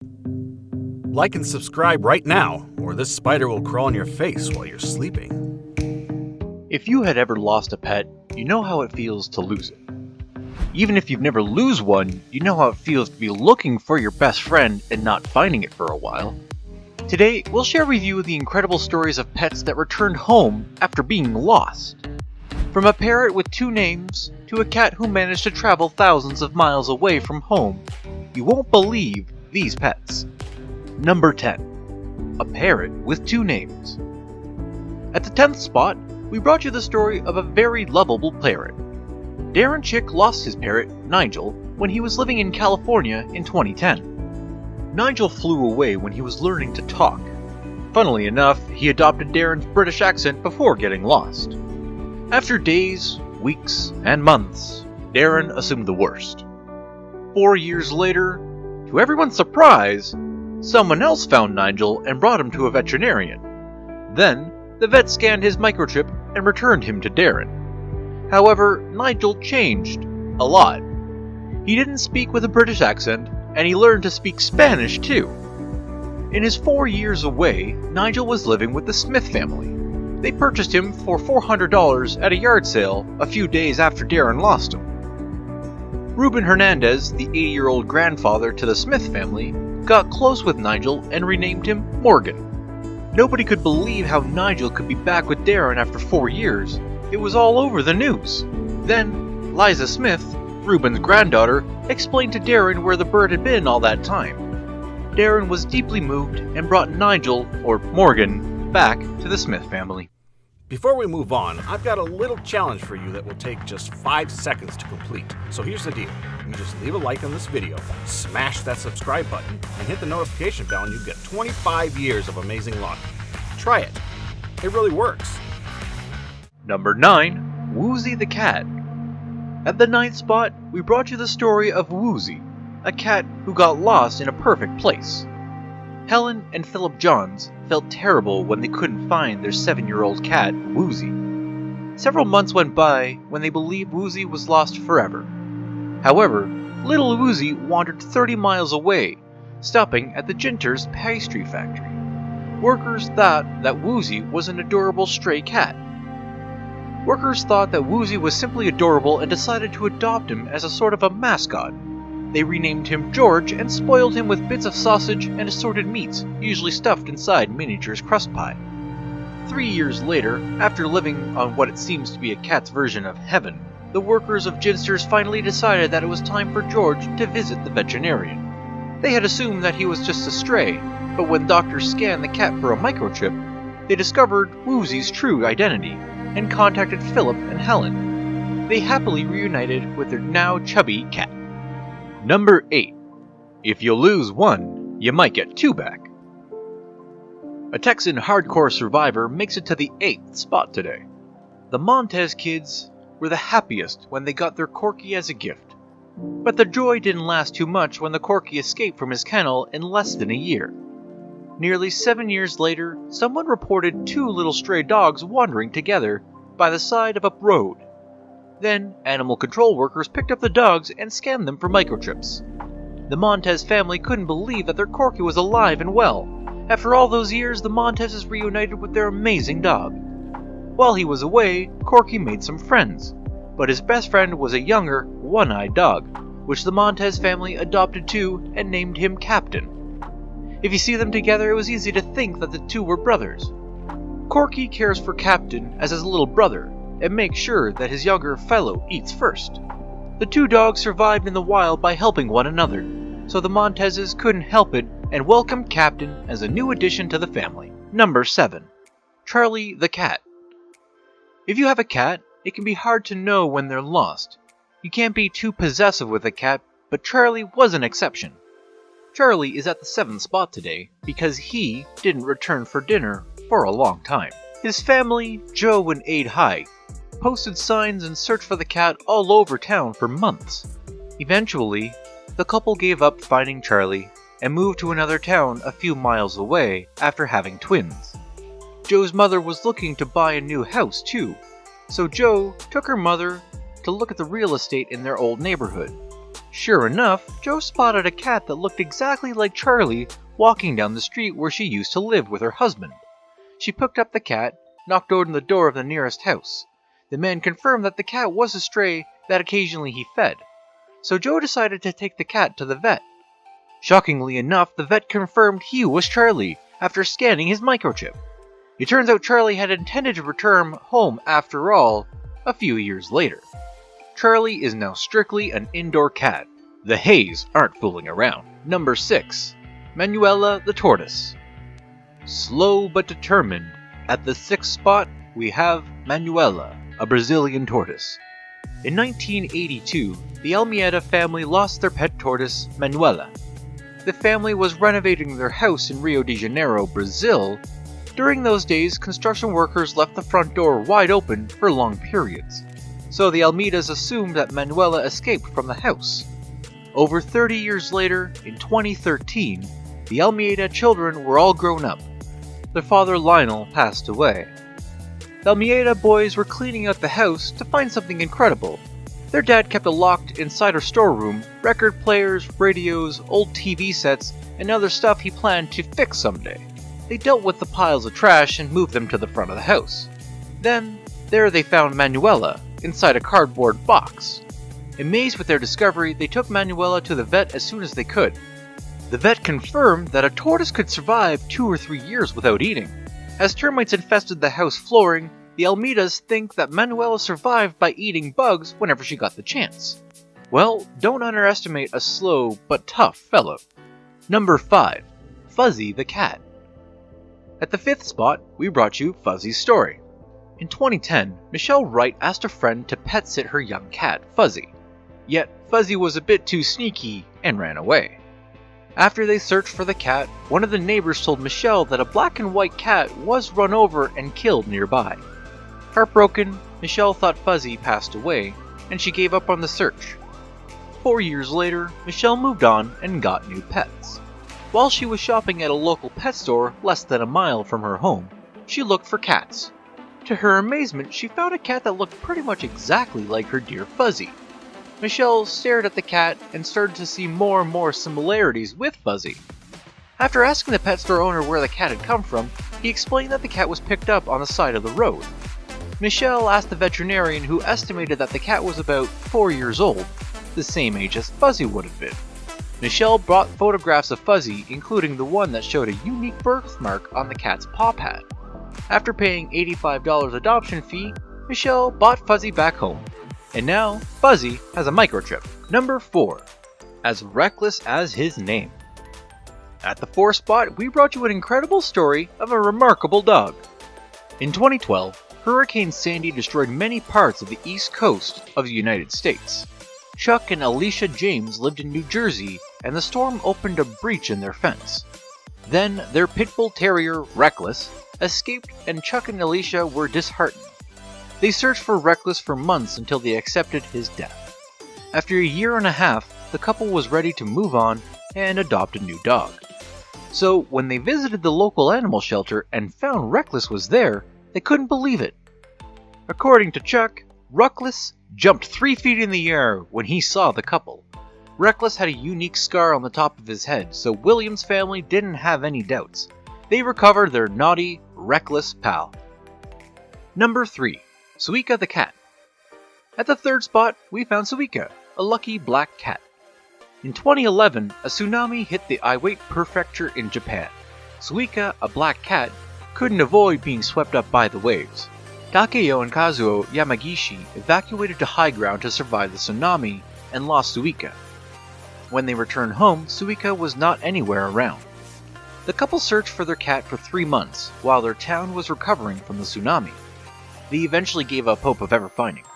Like and subscribe right now, or this spider will crawl on your face while you're sleeping. If you had ever lost a pet, you know how it feels to lose it. Even if you've never lose one, you know how it feels to be looking for your best friend and not finding it for a while. Today, we'll share with you the incredible stories of pets that returned home after being lost. From a parrot with 2 names, to a cat who managed to travel thousands of miles away from home, you won't believe these pets. Number 10. A parrot with 2 names. At the 10th spot, we brought you the story of a very lovable parrot. Darren Chick lost his parrot, Nigel, when he was living in California in 2010. Nigel flew away when he was learning to talk. Funnily enough, he adopted Darren's British accent before getting lost. After days, weeks, and months, Darren assumed the worst. 4 years later, to everyone's surprise, someone else found Nigel and brought him to a veterinarian. Then, the vet scanned his microchip and returned him to Darren. However, Nigel changed a lot. He didn't speak with a British accent, and he learned to speak Spanish too. In his 4 years away, Nigel was living with the Smith family. They purchased him for $400 at a yard sale a few days after Darren lost him. Ruben Hernandez, the 80-year-old grandfather to the Smith family, got close with Nigel and renamed him Morgan. Nobody could believe how Nigel could be back with Darren after 4 years. It was all over the news. Then, Liza Smith, Ruben's granddaughter, explained to Darren where the bird had been all that time. Darren was deeply moved and brought Nigel, or Morgan, back to the Smith family. Before we move on, I've got a little challenge for you that will take just 5 seconds to complete. So here's the deal. You just leave a like on this video, smash that subscribe button, and hit the notification bell and you get 25 years of amazing luck. Try it. It really works. Number 9. Woozy the cat. At the 9th spot, we brought you the story of Woozy, a cat who got lost in a perfect place. Helen and Philip Johns felt terrible when they couldn't find their 7-year-old cat, Woozy. Several months went by when they believed Woozy was lost forever. However, little Woozy wandered 30 miles away, stopping at the Ginter's pastry factory. Workers thought that Woozy was an adorable stray cat. Workers thought that Woozy was simply adorable and decided to adopt him as a sort of a mascot. They renamed him George and spoiled him with bits of sausage and assorted meats, usually stuffed inside miniatures crust pie. 3 years later, after living on what it seems to be a cat's version of heaven, the workers of Ginster's finally decided that it was time for George to visit the veterinarian. They had assumed that he was just a stray, but when doctors scanned the cat for a microchip, they discovered Woozy's true identity and contacted Philip and Helen. They happily reunited with their now chubby cat. Number 8. If you lose one, you might get 2 back. A Texan hardcore survivor makes it to the 8th spot today. The Montez kids were the happiest when they got their Corky as a gift. But the joy didn't last too much when the Corky escaped from his kennel in less than a year. Nearly 7 years later, someone reported 2 little stray dogs wandering together by the side of a road. Then, animal control workers picked up the dogs and scanned them for microchips. The Montez family couldn't believe that their Corky was alive and well. After all those years, the Montezes reunited with their amazing dog. While he was away, Corky made some friends, but his best friend was a younger, one-eyed dog, which the Montez family adopted too and named him Captain. If you see them together, it was easy to think that the 2 were brothers. Corky cares for Captain as his little brother, and makes sure that his younger fellow eats first. The 2 dogs survived in the wild by helping one another, so the Montezes couldn't help it and welcomed Captain as a new addition to the family. Number 7. Charlie the cat. If you have a cat, it can be hard to know when they're lost. You can't be too possessive with a cat, but Charlie was an exception. Charlie is at the 7th spot today because he didn't return for dinner for a long time. His family, Joe and Aid High, posted signs and searched for the cat all over town for months. Eventually, the couple gave up finding Charlie and moved to another town a few miles away after having twins. Joe's mother was looking to buy a new house too, so Joe took her mother to look at the real estate in their old neighborhood. Sure enough, Joe spotted a cat that looked exactly like Charlie walking down the street where she used to live with her husband. She picked up the cat, knocked on the door of the nearest house. The man confirmed that the cat was a stray that occasionally he fed, so Joe decided to take the cat to the vet. Shockingly enough, the vet confirmed he was Charlie after scanning his microchip. It turns out Charlie had intended to return home after all, a few years later. Charlie is now strictly an indoor cat. The Hays aren't fooling around. Number 6. Manuela the Tortoise. Slow but determined, at the 6th spot we have Manuela, a Brazilian tortoise. In 1982, the Almeida family lost their pet tortoise, Manuela. The family was renovating their house in Rio de Janeiro, Brazil. During those days, construction workers left the front door wide open for long periods, so the Almeidas assumed that Manuela escaped from the house. Over 30 years later, in 2013, the Almeida children were all grown up. Their father Lionel passed away. The Almeida boys were cleaning out the house to find something incredible. Their dad kept a locked insider storeroom, record players, radios, old TV sets, and other stuff he planned to fix someday. They dealt with the piles of trash and moved them to the front of the house. Then, there they found Manuela, inside a cardboard box. Amazed with their discovery, they took Manuela to the vet as soon as they could. The vet confirmed that a tortoise could survive 2 or 3 years without eating. As termites infested the house flooring, the Almeidas think that Manuela survived by eating bugs whenever she got the chance. Well, don't underestimate a slow but tough fellow. Number 5. Fuzzy the Cat. At the 5th spot, we brought you Fuzzy's story. In 2010, Michelle Wright asked a friend to pet sit her young cat, Fuzzy. Yet, Fuzzy was a bit too sneaky and ran away. After they searched for the cat, one of the neighbors told Michelle that a black and white cat was run over and killed nearby. Heartbroken, Michelle thought Fuzzy passed away, and she gave up on the search. 4 years later, Michelle moved on and got new pets. While she was shopping at a local pet store less than a mile from her home, she looked for cats. To her amazement, she found a cat that looked pretty much exactly like her dear Fuzzy. Michelle stared at the cat and started to see more and more similarities with Fuzzy. After asking the pet store owner where the cat had come from, he explained that the cat was picked up on the side of the road. Michelle asked the veterinarian, who estimated that the cat was about 4 years old, the same age as Fuzzy would have been. Michelle brought photographs of Fuzzy, including the one that showed a unique birthmark on the cat's paw pad. After paying $85 adoption fee, Michelle bought Fuzzy back home. And now, Fuzzy has a microchip. Number 4. As reckless as his name. At the 4th spot, we brought you an incredible story of a remarkable dog. In 2012, Hurricane Sandy destroyed many parts of the east coast of the United States. Chuck and Alicia James lived in New Jersey, and the storm opened a breach in their fence. Then, their pit bull terrier, Reckless, escaped, and Chuck and Alicia were disheartened. They searched for Reckless for months until they accepted his death. After a year and a half, the couple was ready to move on and adopt a new dog. So, when they visited the local animal shelter and found Reckless was there, they couldn't believe it. According to Chuck, Reckless jumped 3 feet in the air when he saw the couple. Reckless had a unique scar on the top of his head, so William's family didn't have any doubts. They recovered their naughty, reckless pal. Number 3. Suika the Cat. At the 3rd spot, we found Suika, a lucky black cat. In 2011, a tsunami hit the Iwate Prefecture in Japan. Suika, a black cat, couldn't avoid being swept up by the waves. Takeyo and Kazuo Yamagishi evacuated to high ground to survive the tsunami and lost Suika. When they returned home, Suika was not anywhere around. The couple searched for their cat for 3 months while their town was recovering from the tsunami. They eventually gave up hope of ever finding her.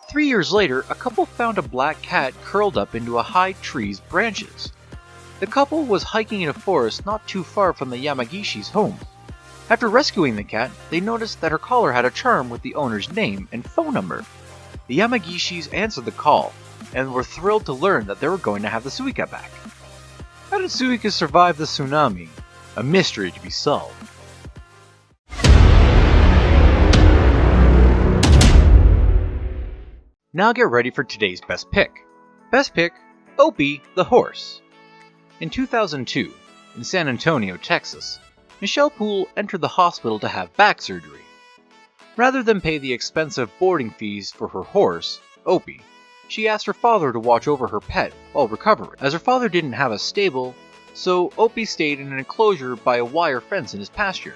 3 years later, a couple found a black cat curled up into a high tree's branches. The couple was hiking in a forest not too far from the Yamagishi's home. After rescuing the cat, they noticed that her collar had a charm with the owner's name and phone number. The Yamagishis answered the call, and were thrilled to learn that they were going to have the Suika back. How did Suika survive the tsunami? A mystery to be solved. Now get ready for today's best pick. Best pick, Opie the horse. In 2002, in San Antonio, Texas, Michelle Poole entered the hospital to have back surgery. Rather than pay the expensive boarding fees for her horse, Opie, she asked her father to watch over her pet while recovering, as her father didn't have a stable, so Opie stayed in an enclosure by a wire fence in his pasture.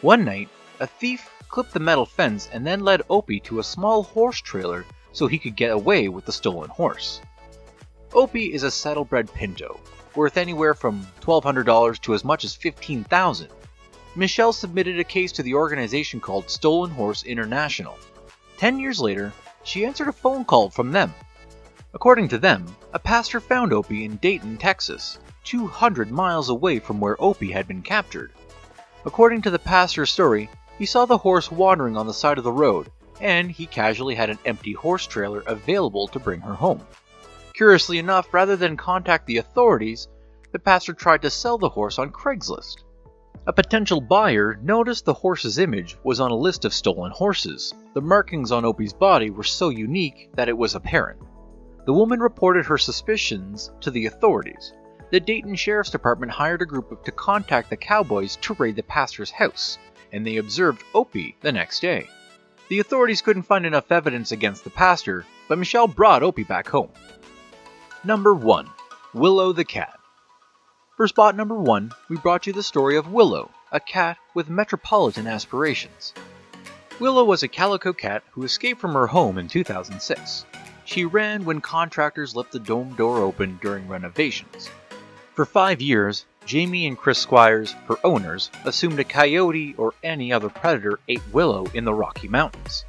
One night, a thief clipped the metal fence and then led Opie to a small horse trailer so he could get away with the stolen horse. Opie is a saddlebred pinto, worth anywhere from $1,200 to as much as $15,000. Michelle submitted a case to the organization called Stolen Horse International. 10 years later, she answered a phone call from them. According to them, a pastor found Opie in Dayton, Texas, 200 miles away from where Opie had been captured. According to the pastor's story, he saw the horse wandering on the side of the road, and he casually had an empty horse trailer available to bring her home. Curiously enough, rather than contact the authorities, the pastor tried to sell the horse on Craigslist. A potential buyer noticed the horse's image was on a list of stolen horses. The markings on Opie's body were so unique that it was apparent. The woman reported her suspicions to the authorities. The Dayton Sheriff's Department hired a group to contact the cowboys to raid the pastor's house, and they observed Opie the next day. The authorities couldn't find enough evidence against the pastor, but Michelle brought Opie back home. Number 1. Willow the cat. For spot number 1, we brought you the story of Willow, a cat with metropolitan aspirations. Willow was a calico cat who escaped from her home in 2006. She ran when contractors left the dome door open during renovations. For 5 years, Jamie and Chris Squires, her owners, assumed a coyote or any other predator ate Willow in the Rocky Mountains.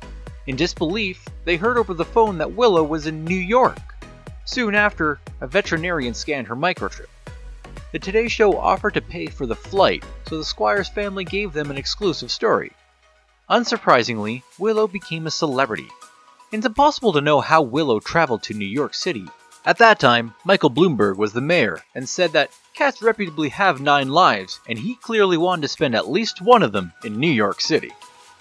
In disbelief, they heard over the phone that Willow was in New York. Soon after, a veterinarian scanned her microchip. The Today Show offered to pay for the flight, so the Squires family gave them an exclusive story. Unsurprisingly, Willow became a celebrity. It's impossible to know how Willow traveled to New York City. At that time, Michael Bloomberg was the mayor and said that cats reputably have 9 lives, and he clearly wanted to spend at least one of them in New York City.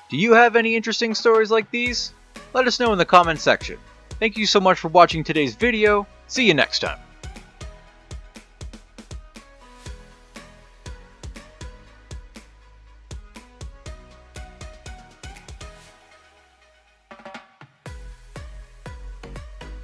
Do you have any interesting stories like these? Let us know in the comments section. Thank you so much for watching today's video. See you next time.